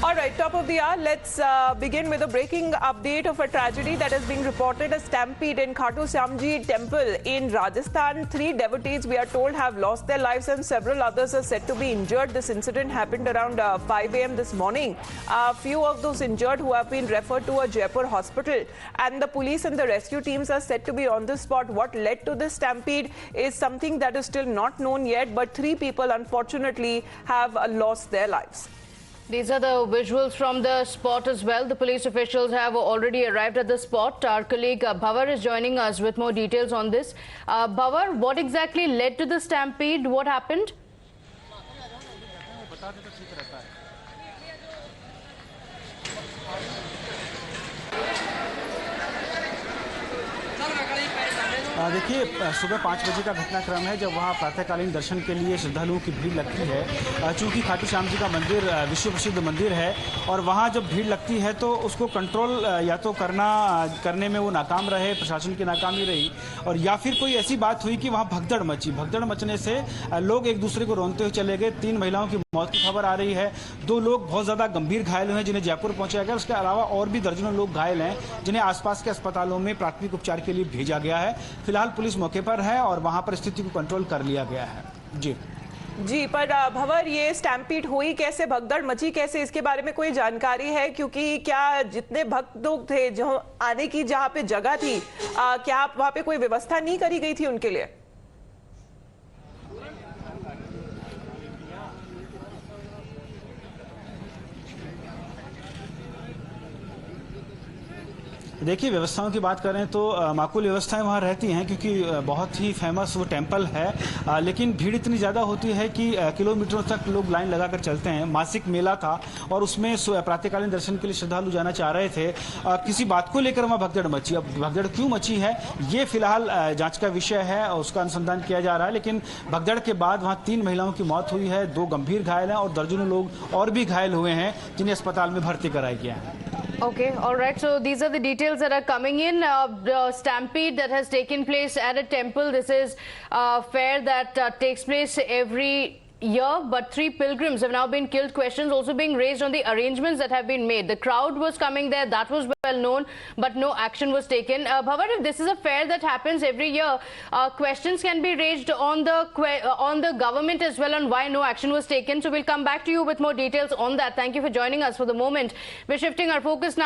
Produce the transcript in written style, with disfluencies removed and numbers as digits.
All right, top of the hour, let's begin with a breaking update of a tragedy that is being reported, a stampede in Khatu Shyamji temple in Rajasthan. 3 devotees, we are told, have lost their lives and several others are said to be injured. This incident happened around 5 a.m. this morning. A few of those injured who have been referred to a Jaipur hospital, and the police and the rescue teams are said to be on the spot. What led to this stampede is something that is still not known yet, but 3 people unfortunately have lost their lives. These are the visuals from the spot as well. The police officials have already arrived at the spot. Our colleague Bhavar is joining us with more details on this. Bhavar, what exactly led to the stampede? What happened? देखिए, सुबह 5 बजे का घटनाक्रम है जब वहाँ प्रातःकालीन दर्शन के लिए श्रद्धालुओं की भीड़ लगती है। चूँकि खाटू श्याम जी का मंदिर विश्व प्रसिद्ध मंदिर है और वहाँ जब भीड़ लगती है तो उसको कंट्रोल या तो करने में वो नाकाम रहे, प्रशासन की नाकामी रही, और या फिर कोई ऐसी बात हुई कि वहाँ भगदड़ मची। भगदड़ मचने से लोग एक दूसरे को रोनते हुए चले गए। 3 महिलाओं की मौत की खबर आ रही है। 2 लोग बहुत ज़्यादा गंभीर घायल हुए हैं जिन्हें जयपुर पहुँचाया गया। उसके अलावा और भी दर्जनों लोग घायल हैं जिन्हें आसपास के अस्पतालों में प्राथमिक उपचार के लिए भेजा गया है। फिलहाल पुलिस मौके पर है और वहां पर स्थिति को कंट्रोल कर लिया गया है। जी, पर भंवर, ये स्टैम्पीड हुई कैसे, भगदड़ मची कैसे, इसके बारे में कोई जानकारी है? क्योंकि क्या जितने भक्त लोग थे, जो आने की जहां पे जगह थी, क्या वहां पे कोई व्यवस्था नहीं करी गई थी उनके लिए? देखिए, व्यवस्थाओं की बात करें तो माकूल व्यवस्थाएं वहाँ रहती हैं क्योंकि बहुत ही फेमस वो टेंपल है। लेकिन भीड़ इतनी ज़्यादा होती है कि किलोमीटरों तक लोग लाइन लगाकर चलते हैं। मासिक मेला था और उसमें प्रातःकालीन दर्शन के लिए श्रद्धालु जाना चाह रहे थे। किसी बात को लेकर वहाँ भगदड़ मची। अब भगदड़ क्यों मची है ये फिलहाल जाँच का विषय है और उसका अनुसंधान किया जा रहा है। लेकिन भगदड़ के बाद वहाँ 3 महिलाओं की मौत हुई है, 2 गंभीर घायल हैं और दर्जनों लोग और भी घायल हुए हैं जिन्हें अस्पताल में भर्ती कराया गया है। Okay, all right. So these are the details that are coming in. The stampede that has taken place at a temple. This is a fair that takes place every year, but 3 pilgrims have now been killed. Questions also being raised on the arrangements that have been made. The crowd was coming there, that was well known, but no action was taken. Bhavar, if this is a fair that happens every year, questions can be raised on the government as well on why no action was taken. So we'll come back to you with more details on that. Thank you for joining us for the moment. We're shifting our focus now.